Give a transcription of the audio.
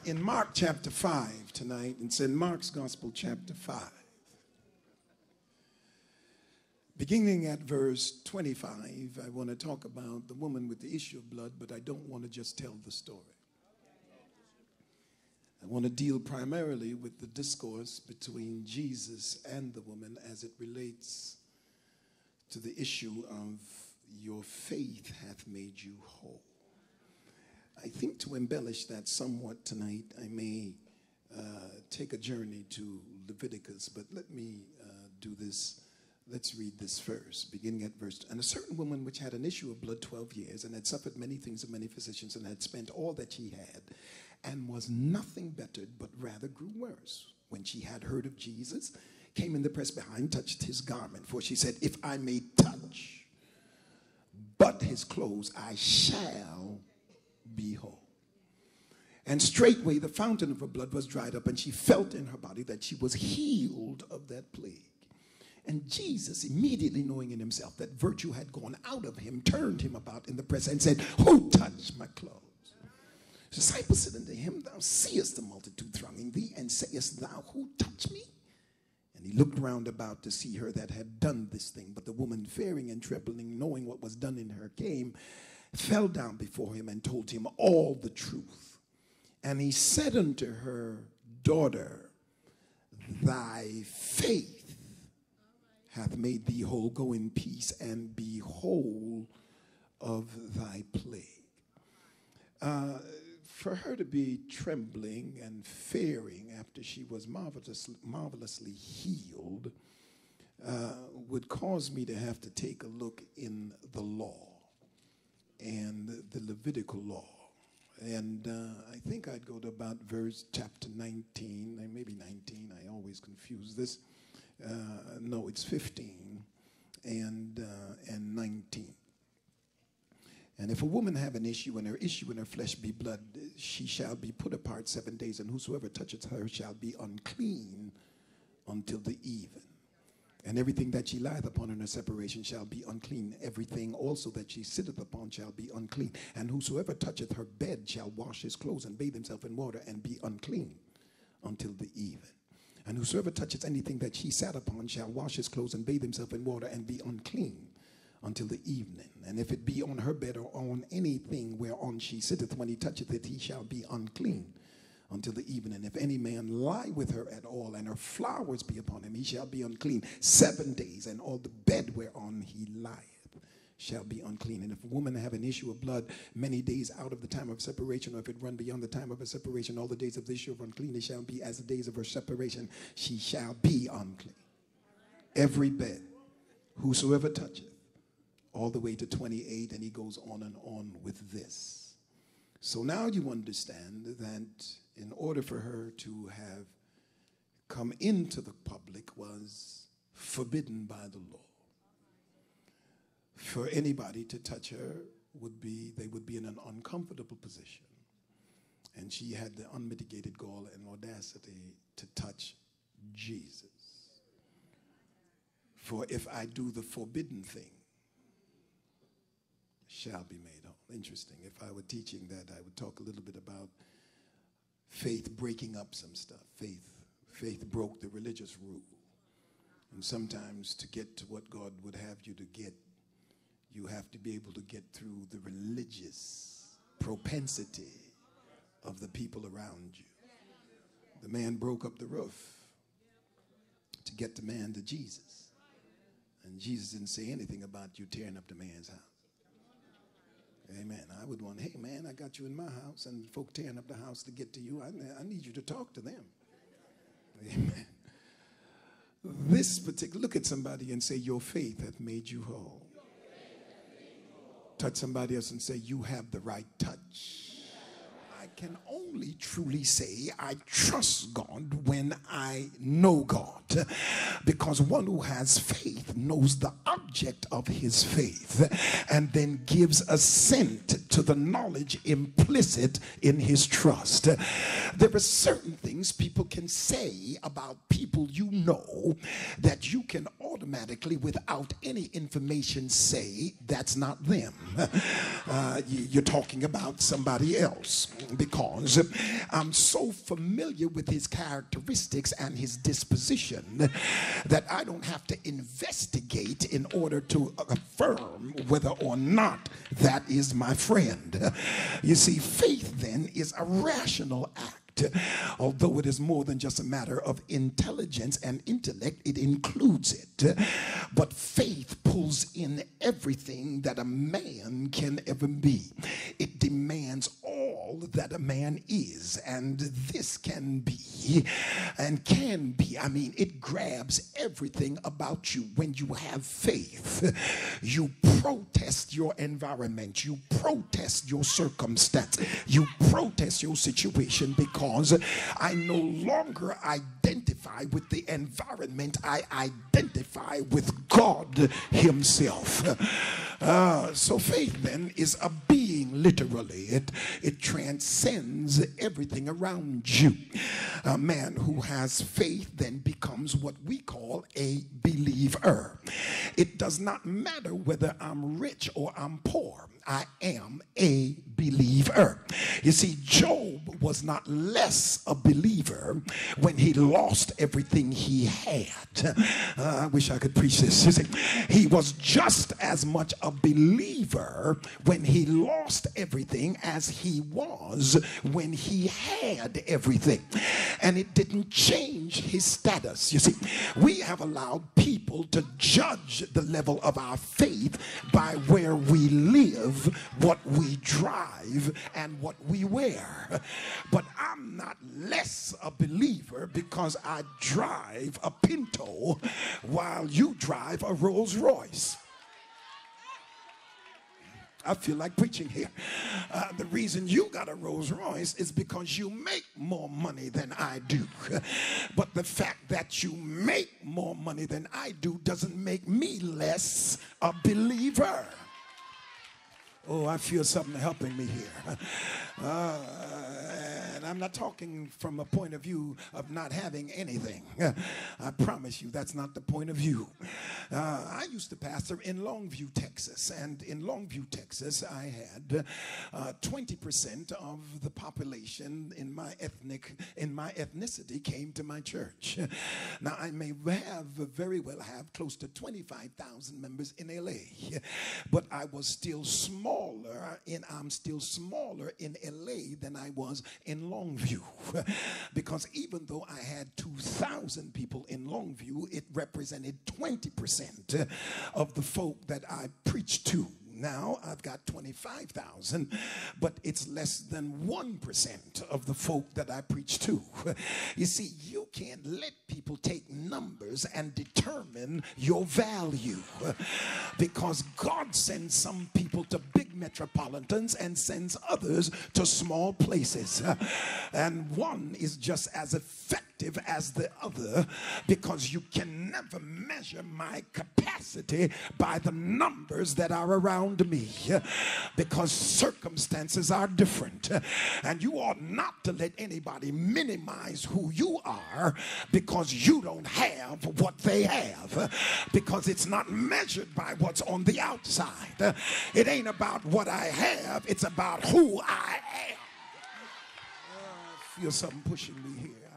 In Mark chapter 5 tonight. It's in Mark's Gospel chapter 5. Beginning at verse 25, I want to talk about the woman with the issue of blood, but I don't want to just tell the story. I want to deal primarily with the discourse between Jesus and the woman as it relates to the issue of your faith hath made you whole. I think to embellish that somewhat tonight, I may take a journey to Leviticus, but let me do this. Let's read this first, beginning at verse. And a certain woman which had an issue of blood 12 years, and had suffered many things of many physicians, and had spent all that she had, and was nothing bettered, but rather grew worse. When she had heard of Jesus, came in the press behind, touched his garment. For she said, if I may touch but his clothes, I shall be whole. And straightway the fountain of her blood was dried up, and she felt in her body that she was healed of that plague. And Jesus, immediately knowing in himself that virtue had gone out of him, turned him about in the press and said, who touched my clothes? The disciples said unto him, thou seest the multitude thronging thee, and sayest thou, who touched me? And he looked round about to see her that had done this thing. But the woman, fearing and trembling, knowing what was done in her, came, fell down before him, and told him all the truth. And he said unto her, daughter, thy faith hath made thee whole. Go in peace and be whole of thy plague. For her to be trembling and fearing after she was marvelously healed would cause me to have to take a look in the law and the Levitical law. And I think I'd go to about verse chapter 19, maybe 19. I always confuse this. No, it's 15 and 19. And if a woman have an issue, and her issue in her flesh be blood, she shall be put apart 7 days, and whosoever toucheth her shall be unclean until the even. And everything that she lieth upon in her separation shall be unclean. Everything also that she sitteth upon shall be unclean. And whosoever toucheth her bed shall wash his clothes and bathe himself in water and be unclean until the even. And whosoever toucheth anything that she sat upon shall wash his clothes and bathe himself in water and be unclean until the evening. And if it be on her bed or on anything whereon she sitteth, when he toucheth it, he shall be unclean until the evening. And if any man lie with her at all, and her flowers be upon him, he shall be unclean 7 days, and all the bed whereon he lieth shall be unclean. And if a woman have an issue of blood many days out of the time of separation, or if it run beyond the time of her separation, all the days of the issue of uncleanness shall be as the days of her separation. She shall be unclean. Every bed, whosoever toucheth, all the way to 28, and he goes on and on with this. So now you understand that in order for her to have come into the public was forbidden by the law. For anybody to touch her they would be in an uncomfortable position. And she had the unmitigated gall and audacity to touch Jesus. For if I do the forbidden thing, shall be made whole. Interesting. If I were teaching that, I would talk a little bit about faith breaking up some stuff. Faith broke the religious rule. And sometimes to get to what God would have you to get, you have to be able to get through the religious propensity of the people around you. The man broke up the roof to get the man to Jesus. And Jesus didn't say anything about you tearing up the man's house. Amen. I would want, hey, man, I got you in my house, and folk tearing up the house to get to you. I need you to talk to them. Amen. This particular, look at somebody and say, your faith hath made you whole. Touch somebody else and say, you have the right touch. I can only truly say I trust God when I know God, because one who has faith knows the object of his faith and then gives assent to the knowledge implicit in his trust. There are certain things people can say about people you know that you can automatically, without any information, say that's not them. You're talking about somebody else. because I'm so familiar with his characteristics and his disposition that I don't have to investigate in order to affirm whether or not that is my friend. You see, faith then is a rational act. Although it is more than just a matter of intelligence and intellect, it includes it. But faith pulls in everything that a man can ever be. It demands all that a man is, and this can be, I mean, it grabs everything about you. When you have faith, you protest your environment, you protest your circumstance, you protest your situation, because I no longer identify with the environment, I identify with God himself. So faith then is a being, literally. It transcends everything around you. A man who has faith then becomes what we call a believer. It does not matter whether I'm rich or I'm poor. I am a believer. You see, Job was not less a believer when he lost everything he had. I wish I could preach this. You see, he was just as much a believer when he lost everything as he was when he had everything. And it didn't change his status. You see, we have allowed people to judge the level of our faith by where we live, what we drive, and what we wear. But I'm not less a believer because I drive a Pinto while you drive a Rolls Royce. I feel like preaching here. The reason you got a Rolls Royce is because you make more money than I do. But the fact that you make more money than I do doesn't make me less a believer. Oh, I feel something helping me here. And I'm not talking from a point of view of not having anything. I promise you that's not the point of view. I used to pastor in Longview, Texas. And in Longview, Texas, I had 20% of the population in my ethnicity came to my church. Now, I may very well have close to 25,000 members in LA. But I was still I'm still smaller in LA than I was in Longview, because even though I had 2,000 people in Longview, it represented 20% of the folk that I preached to. Now I've got 25,000, but it's less than 1% of the folk that I preach to. You see, you can't let people take numbers and determine your value, because God sends some people to big metropolitans and sends others to small places. And one is just as effective as the other, because you can never measure my capacity by the numbers that are around me, because circumstances are different. And you ought not to let anybody minimize who you are because you don't have what they have, because it's not measured by what's on the outside. It ain't about what I have, it's about who I am. I feel something pushing me here.